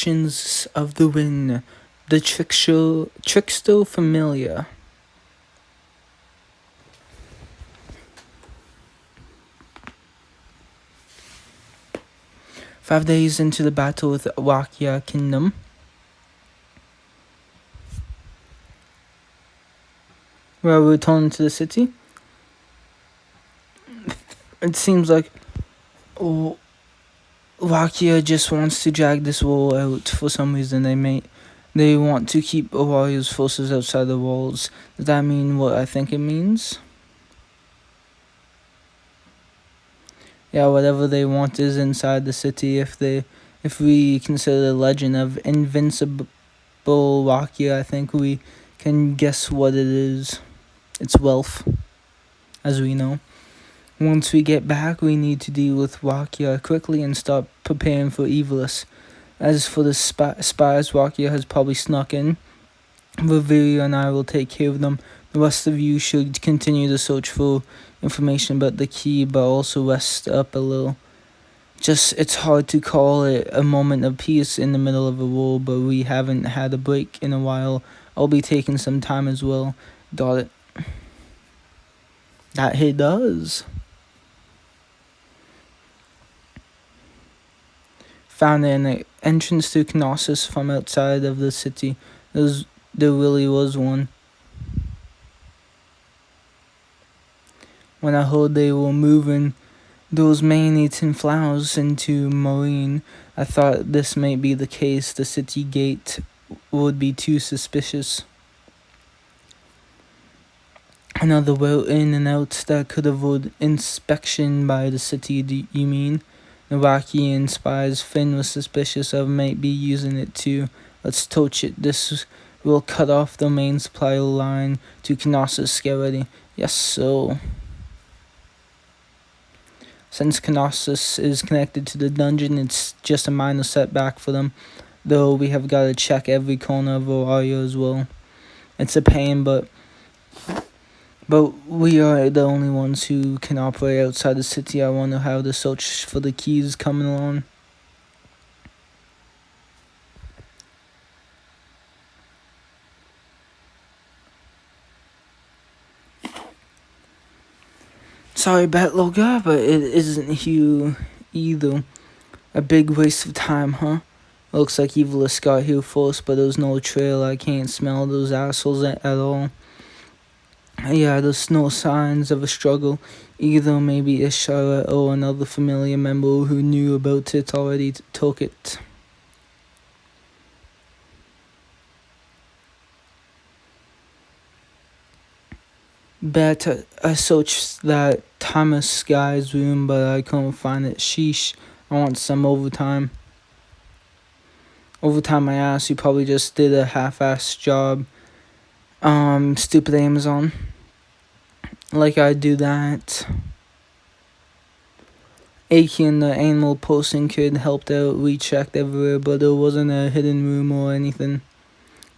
Of the wind, the trickster familiar. Five days into the battle with Wakya Kingdom, where we return to the city, it seems like Wakya just wants to drag this war out for some reason. They want to keep Warrior's forces outside the walls. Does that mean what I think it means? Yeah, whatever they want is inside the city. If we consider the legend of Invincible Wakya, I think we can guess what it is. It's wealth, as we know. Once we get back, we need to deal with Wakya quickly and start preparing for Evilus. As for the spies Wakya has probably snuck in, Reveria and I will take care of them. The rest of you should continue to search for information about the key, but also rest up a little. It's hard to call it a moment of peace in the middle of a war, but we haven't had a break in a while. I'll be taking some time as well. Got it. That he does. Found an entrance to Knossos from outside of the city. There really was one. When I heard they were moving those man-eating flowers into Marine, I thought this might be the case. The city gate would be too suspicious. Another route in and out that could avoid inspection by the city, do you mean? The Wakian spies Finn was suspicious of might be using it too. Let's torch it. This will cut off the main supply line to Knossos. Get ready. Yes, so. Since Knossos is connected to the dungeon, it's just a minor setback for them. Though we have got to check every corner of Orario as well. It's a pain, but we are the only ones who can operate outside the city. I wonder how the search for the keys coming along. Sorry, Batlogger, but it isn't you either. A big waste of time, huh? Looks like Evilus got here first, but there's no trail. I can't smell those assholes at all. Yeah, there's no signs of a struggle. Either maybe Ishara or another familiar member who knew about it already took it. Bet I searched that Thomas guy's room, but I couldn't find it. Sheesh, I want some overtime. Overtime my ass, you probably just did a half-assed job. Stupid Amazon. Like I do that. Aki and the animal posting kid helped out. We checked everywhere, but there wasn't a hidden room or anything.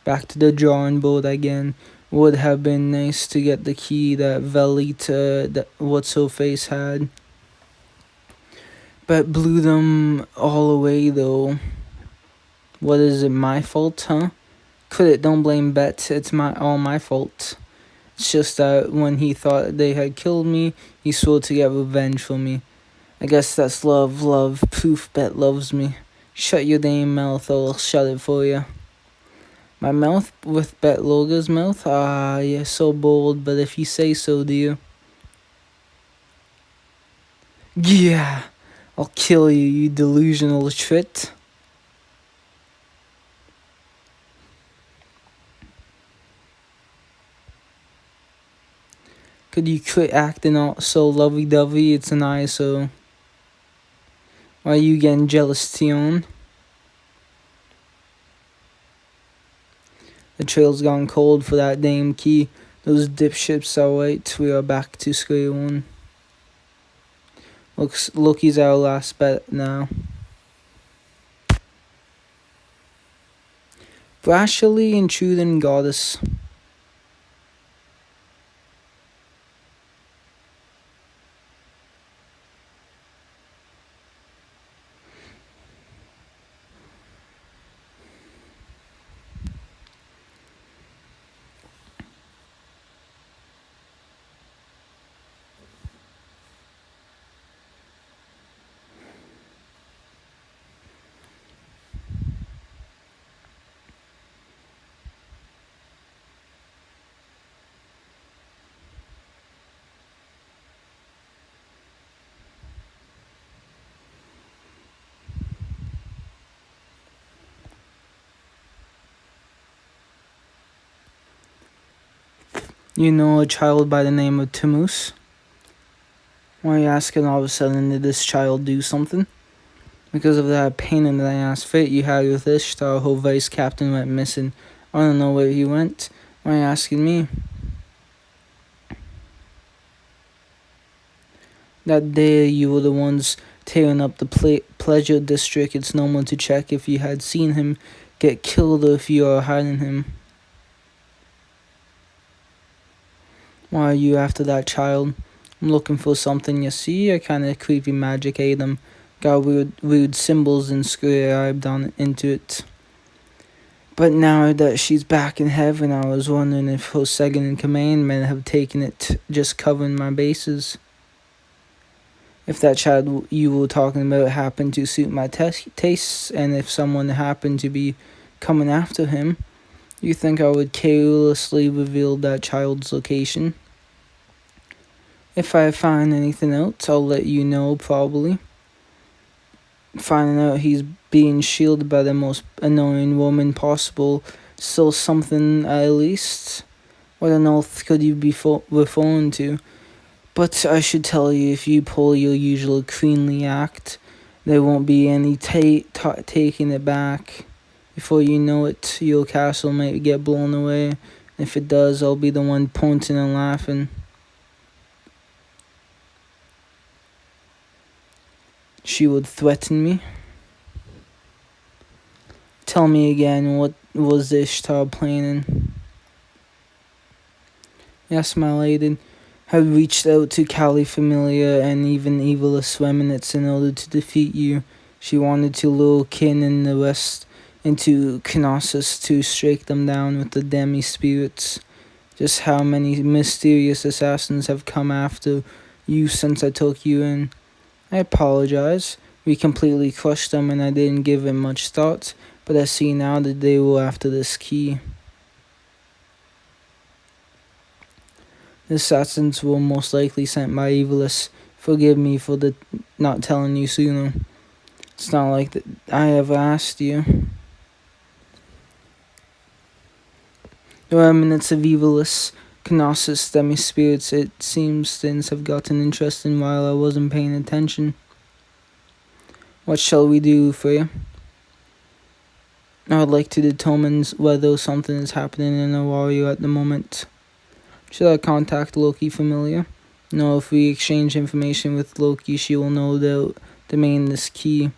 Back to the drawing board again. Would have been nice to get the key that Velita, that what's-her-face had. But blew them all away though. What is it, my fault, huh? Quit it, don't blame Bet, it's all my fault. It's just that when he thought they had killed me, he swore to get revenge for me. I guess that's love, proof Bet loves me. Shut your damn mouth or I'll shut it for you. My mouth with Bet Loga's mouth? Ah, you're so bold, but if you say so, dear. Yeah, I'll kill you, you delusional twit. Could you quit acting all so lovey-dovey? It's an ISO. Why are you getting jealous, Tion? The trail's gone cold for that damn key. Those dipshits are right. We are back to square one. Loki's our last bet now. Brashly intruding goddess. You know a child by the name of Timus? Why are you asking all of a sudden, did this child do something? Because of that pain in the ass fit you had with Ishtar, whole vice captain went missing. I don't know where he went. Why are you asking me? That day you were the ones tearing up the pleasure district. It's normal to check if you had seen him get killed or if you are hiding him. Why are you after that child? I'm looking for something, you see. A kind of creepy magic item. Got weird symbols inscribed on into it. But now that she's back in heaven, I was wondering if her second in command men have taken it, just covering my bases. If that child you were talking about happened to suit my tastes, and if someone happened to be coming after him, you think I would carelessly reveal that child's location? If I find anything else, I'll let you know, probably. Finding out he's being shielded by the most annoying woman possible, still something at least. What on earth could you be referring to? But I should tell you, if you pull your usual queenly act, there won't be any taking it back. Before you know it, your castle might get blown away. If it does, I'll be the one pointing and laughing. She would threaten me. Tell me again, what was Ishtar planning? Yes, my lady. Had reached out to Kali Familia and even evilest remnants in order to defeat you. She wanted to lure Kin and the rest into Knossos to strike them down with the demi-spirits. Just how many mysterious assassins have come after you since I took you in? I apologize. We completely crushed them and I didn't give it much thought, but I see now that they were after this key. The assassins were most likely sent by Evilus. Forgive me for not telling you sooner. It's not like that I ever asked you. The remnants of Evilus, Knossos, demi-spirits, it seems things have gotten interesting while I wasn't paying attention. What shall we do for you? I would like to determine whether something is happening in a warrior at the moment. Should I contact Loki Familia? No, if we exchange information with Loki, she will know the domain is key.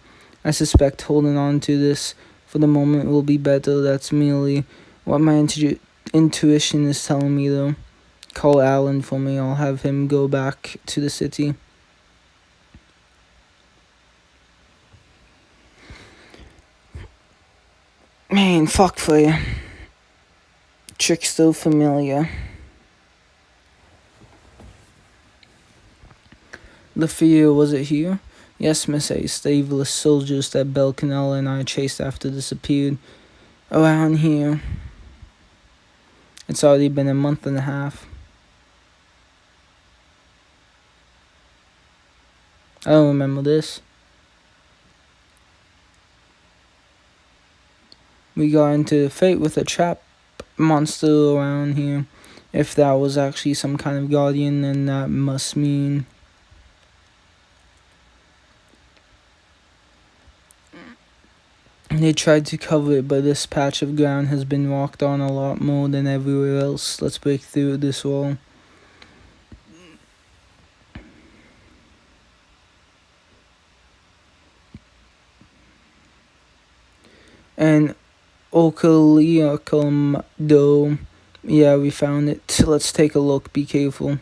I suspect holding on to this for the moment will be better. That's merely what my intuition is telling me, though. Call Alan for me. I'll have him go back to the city. Man, fuck for you. Trickster Familia. The fear, was it here? Yes, Miss Ace, the evilest soldiers that Belcanella and I chased after disappeared around here. It's already been a month and a half. I don't remember this. We got into a fight with a trap monster around here. If that was actually some kind of guardian, then that must mean... They tried to cover it, but this patch of ground has been walked on a lot more than everywhere else. Let's break through this wall. And Okaliakum Dome. Yeah, we found it. Let's take a look. Be careful.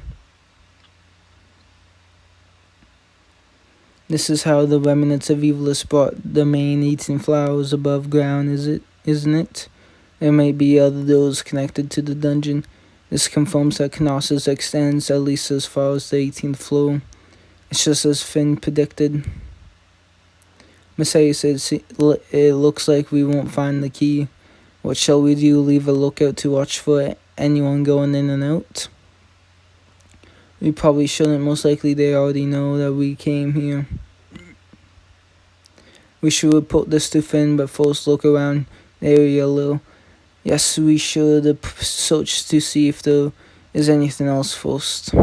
This is how the remnants of Evilus brought the main eating flowers above ground, isn't it? There may be other doors connected to the dungeon. This confirms that Knossos extends at least as far as the 18th floor. It's just as Finn predicted. Messiah said it looks like we won't find the key. What shall we do? Leave a lookout to watch for anyone going in and out? We probably shouldn't. Most likely they already know that we came here. We should report this to Finn, but first look around the area a little. Yes, we should search to see if there Is anything else first?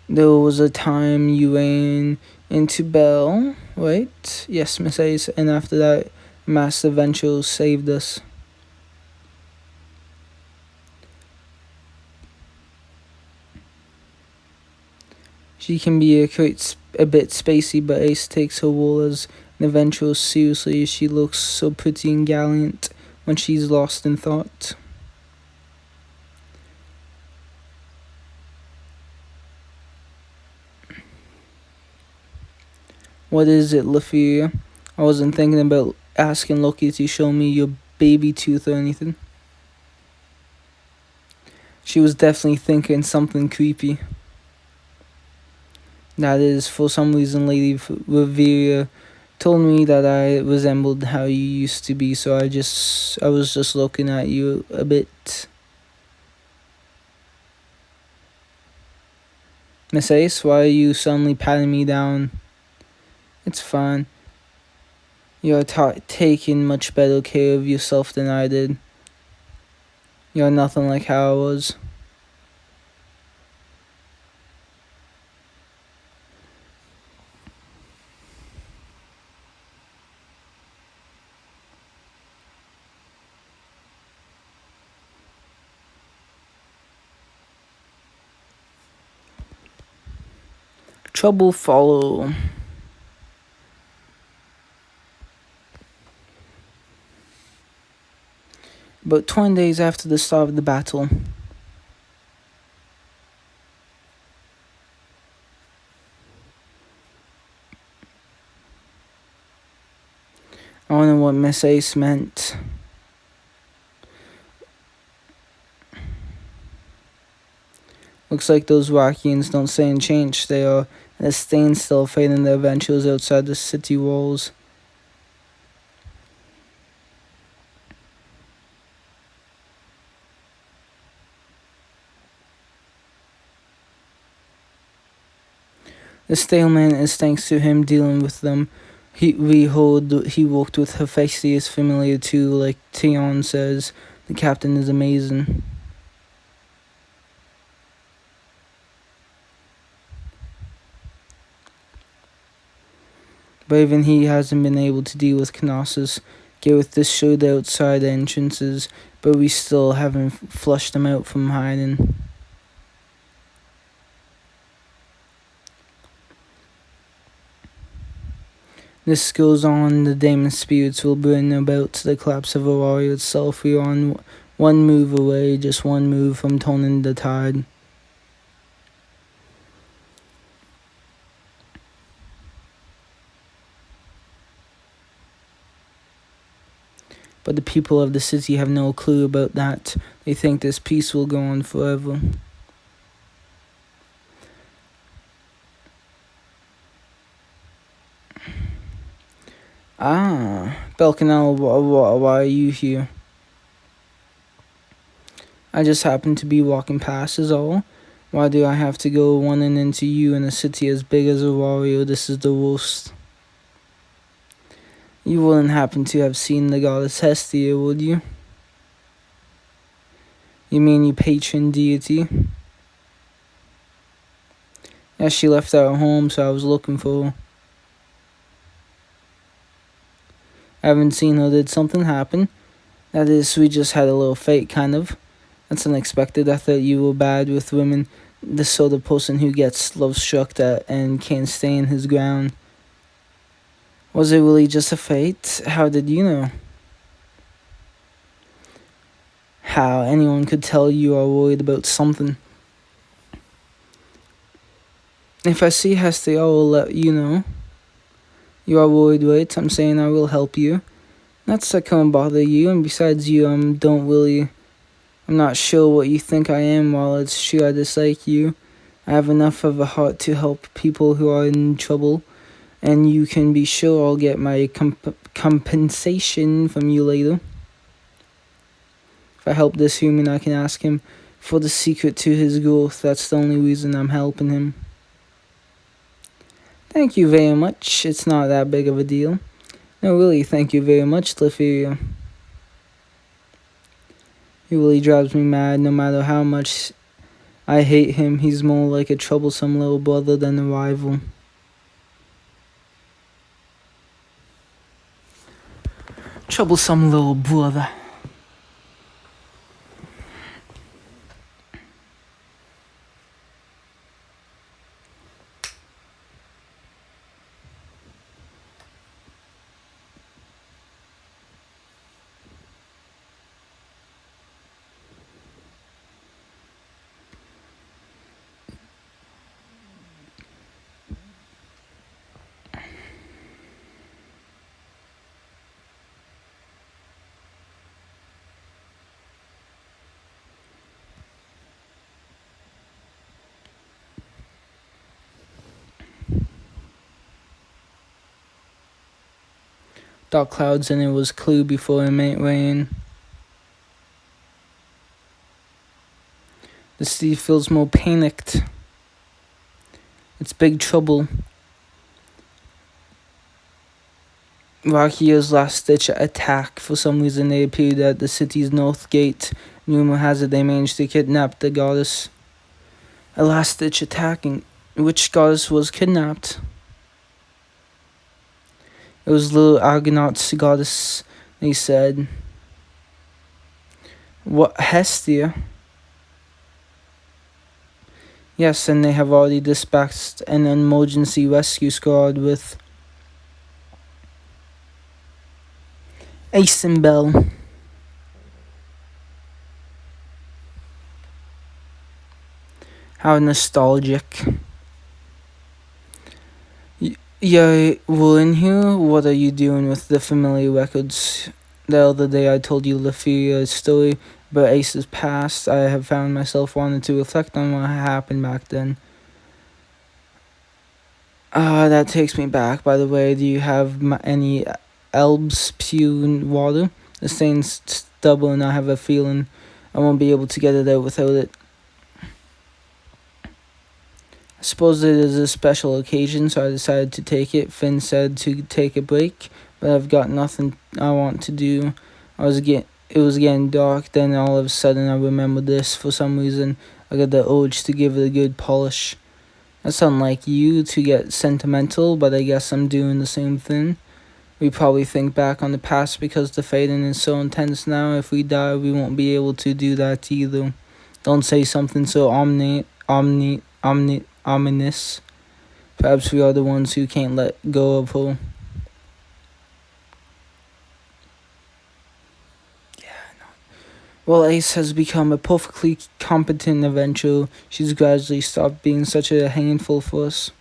There was a time you ran into Belle, right? Yes, Miss Ace, and after that, Master Venture saved us. She can be a bit spacey, but Ace takes her role as an adventurer seriously. She looks so pretty and gallant when she's lost in thought. What is it, Lafia? I wasn't thinking about asking Loki to show me your baby tooth or anything. She was definitely thinking something creepy. That is, for some reason, Lady Reveria told me that I resembled how you used to be, so I was just looking at you a bit. Miss Ace, why are you suddenly patting me down? It's fine. You're taking much better care of yourself than I did. You're nothing like how I was. Trouble follow. About 20 days after the start of the battle, I wonder what Miss Ace meant. Looks like those Rockians don't stay and change. They are at a standstill, fighting their adventures outside the city walls. The stalemate is thanks to him dealing with them. He worked with Hephaestus familiar too, like Theon says. The captain is amazing. But even he hasn't been able to deal with Knossos. Gareth destroyed the outside entrances, but we still haven't flushed them out from hiding. This goes on, the Daemon spirits will bring about the collapse of Auraria itself. We are on one move away, just one move from turning the tide. But the people of the city have no clue about that. They think this peace will go on forever. Ah, Belcanel, why are you here? I just happened to be walking past is all. Why do I have to go running into you in a city as big as Auraria? This is the worst. You wouldn't happen to have seen the goddess Hestia, would you? You mean your patron deity? Yeah, she left our home, so I was looking for her. I haven't seen her. Did something happen? That is, we just had a little fight, kind of. That's unexpected. I thought you were bad with women. The sort of person who gets love-struck at and can't stand his ground. Was it really just a fight? How did you know? How anyone could tell you are worried about something. If I see Hestia, I will let you know. You are worried, right? I'm saying I will help you. Not to come and bother you, and besides you, I'm not sure what you think I am. While it's true I dislike you, I have enough of a heart to help people who are in trouble, and you can be sure I'll get my compensation from you later. If I help this human, I can ask him for the secret to his growth. That's the only reason I'm helping him. Thank you very much. It's not that big of a deal. No, really, thank you very much, Lefebvre. He really drives me mad no matter how much I hate him. He's more like a troublesome little brother than a rival. Troublesome little brother. Dark clouds and it was clear before it might rain. The city feels more panicked. It's big trouble. Rakya's last-ditch attack. For some reason, they appeared at the city's north gate. Rumor has it they managed to kidnap the goddess. A last-ditch attack, and which goddess was kidnapped? It was little Argonaut's goddess, they said. What, Hestia? Yes, and they have already dispatched an emergency rescue squad with Ace and Bell. How nostalgic. Yeah, well, in here, what are you doing with the familiar records? The other day I told you Leferia's story about Ace's past. I have found myself wanting to reflect on what happened back then. That takes me back, by the way. Do you have any Elb's pure water? The stain's stubborn, I have a feeling I won't be able to get it out without it. I suppose it is a special occasion, so I decided to take it. Finn said to take a break, but I've got nothing I want to do. It was getting dark, then all of a sudden I remembered this. For some reason, I got the urge to give it a good polish. That's unlike you to get sentimental, but I guess I'm doing the same thing. We probably think back on the past because the fading is so intense now. If we die, we won't be able to do that either. Don't say something so ominous. Perhaps we are the ones who can't let go of her. Well, Ace has become a perfectly competent adventurer. She's gradually stopped being such a handful for us.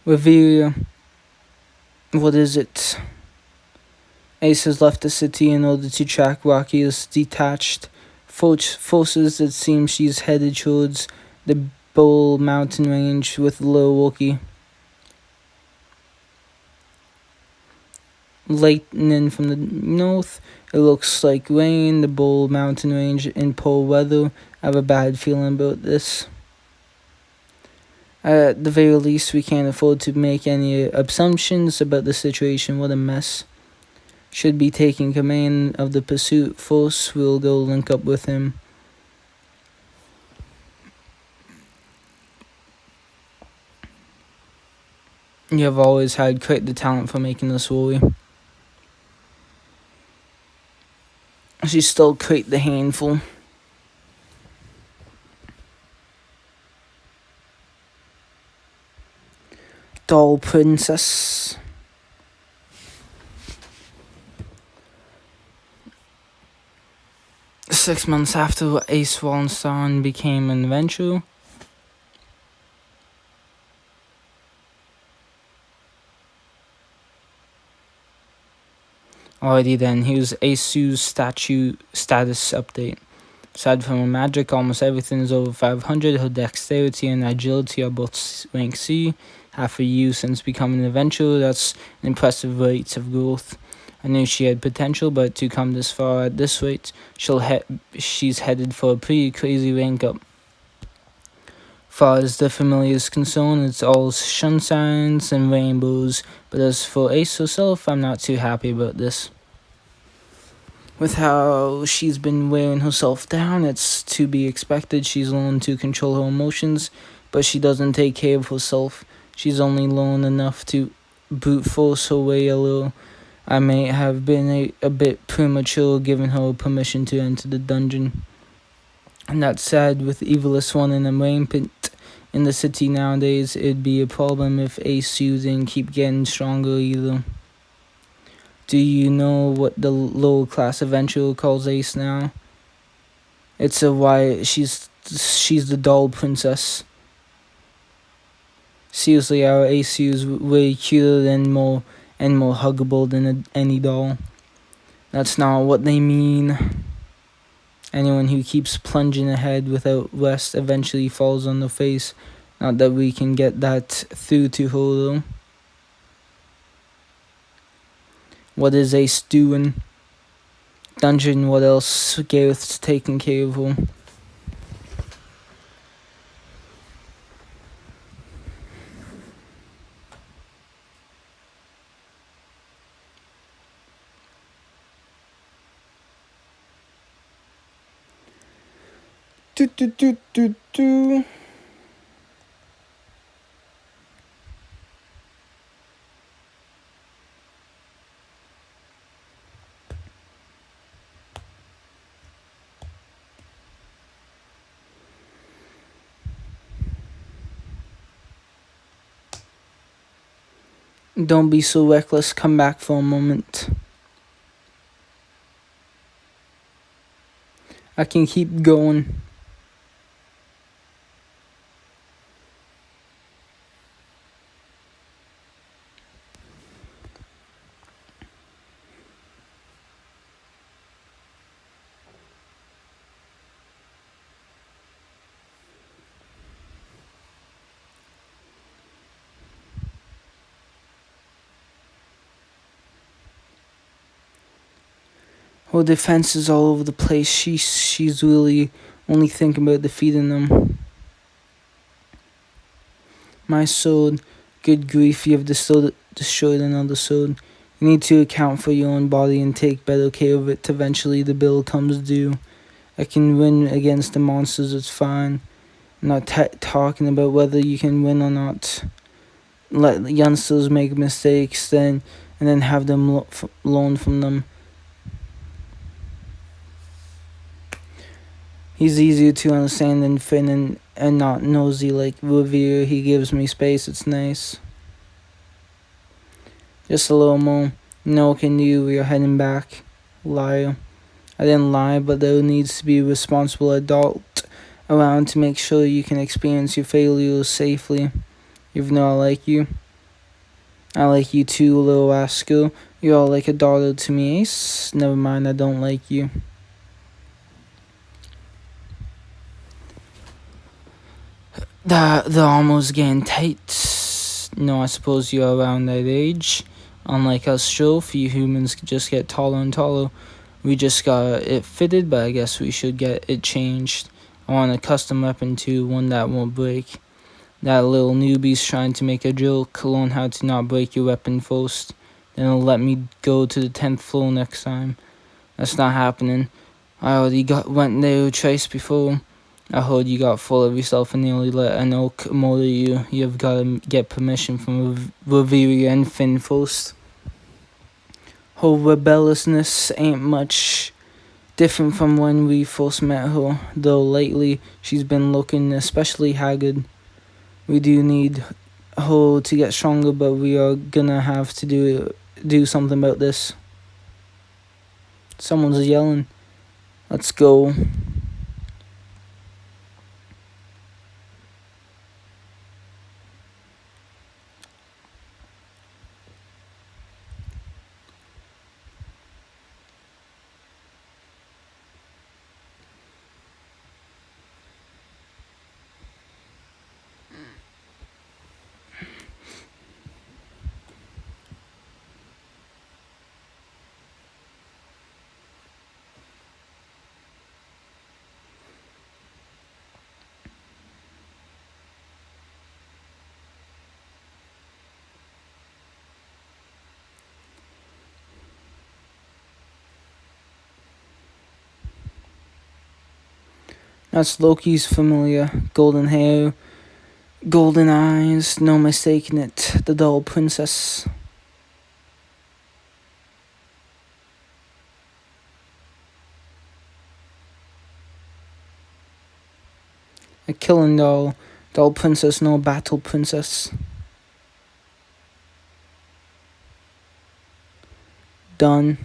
Reveria, what is it? Ace has left the city in order to track Rakya's detached forces. It seems she's headed towards the Bull Mountain Range with Lil Wookie. Lightning from the north. It looks like rain. The Bull Mountain Range in poor weather. I have a bad feeling about this. At the very least, we can't afford to make any assumptions about the situation. What a mess. Should be taking command of the pursuit force. We'll go link up with him. You have always had quite the talent for making us worry. She's still quite the handful. Doll Princess. Six months after Ace Wallenstein became an adventurer. Alrighty then, here's Asu's status update. Aside from her magic, almost everything is over 500. Her dexterity and agility are both rank C. Half a U since becoming an adventurer. That's an impressive rate of growth. I knew she had potential, but to come this far at this rate, she's headed for a pretty crazy rank up. Far as the familiar is concerned, it's all sunshines and rainbows, but as for Ace herself, I'm not too happy about this. With how she's been wearing herself down, it's to be expected. She's learned to control her emotions, but she doesn't take care of herself. She's only learned enough to brute force her way a little. I may have been a bit premature giving her permission to enter the dungeon. And that's sad, with Evilus running rampant in the city nowadays. It'd be a problem if Asu didn't keep getting stronger either. Do you know what the lower class adventurer calls Ace now? It's a why she's the doll princess. Seriously, our Asu is way cuter and more huggable than any doll. That's not what they mean. Anyone who keeps plunging ahead without rest eventually falls on the face. Not that we can get that through to her though. What is Ace doing? Dungeon, what else? Gareth's taking care of her. Do. Don't be so reckless, come back for a moment. I can keep going. Her defense is all over the place. She's really only thinking about defeating them. My sword, good grief, you have destroyed another sword. You need to account for your own body and take better care of it. Eventually the bill comes due. I can win against the monsters, it's fine. I'm not talking about whether you can win or not. Let youngsters make mistakes and then have them learn from them. He's easier to understand than Finn and not nosy like Revere. He gives me space, it's nice. Just a little more. No, can you? We are heading back. Liar. I didn't lie, but there needs to be a responsible adult around to make sure you can experience your failures safely. Even though I like you. I like you too, little rascal. You're all like a daughter to me, Ace. Never mind, I don't like you. They're almost getting tight. No, I suppose you're around that age. Unlike us, sure, few humans just get taller and taller. We just got it fitted, but I guess we should get it changed. I want a custom weapon too, one that won't break. That little newbie's trying to make a joke. Learn how to not break your weapon first. Then he'll let me go to the 10th floor next time. That's not happening. I already went there twice before. I heard you got full of yourself and nearly let an oak murder you. You've got to get permission from Reveria and Finn first. Her rebelliousness ain't much different from when we first met her, though lately she's been looking especially haggard. We do need her to get stronger, but we are gonna have to do something about this. Someone's yelling. Let's go. That's Loki's familiar. Golden hair, golden eyes, no mistaking it. The doll princess. A killing doll. Doll princess, no battle princess. Done.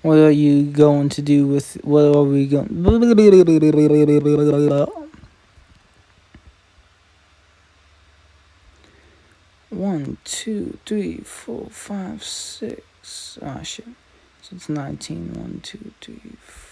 What are you going to do with... What are we going... 1, 2, 3, 4, 5, 6. Ah, shit. So it's 19. 1, 2, 3, 4.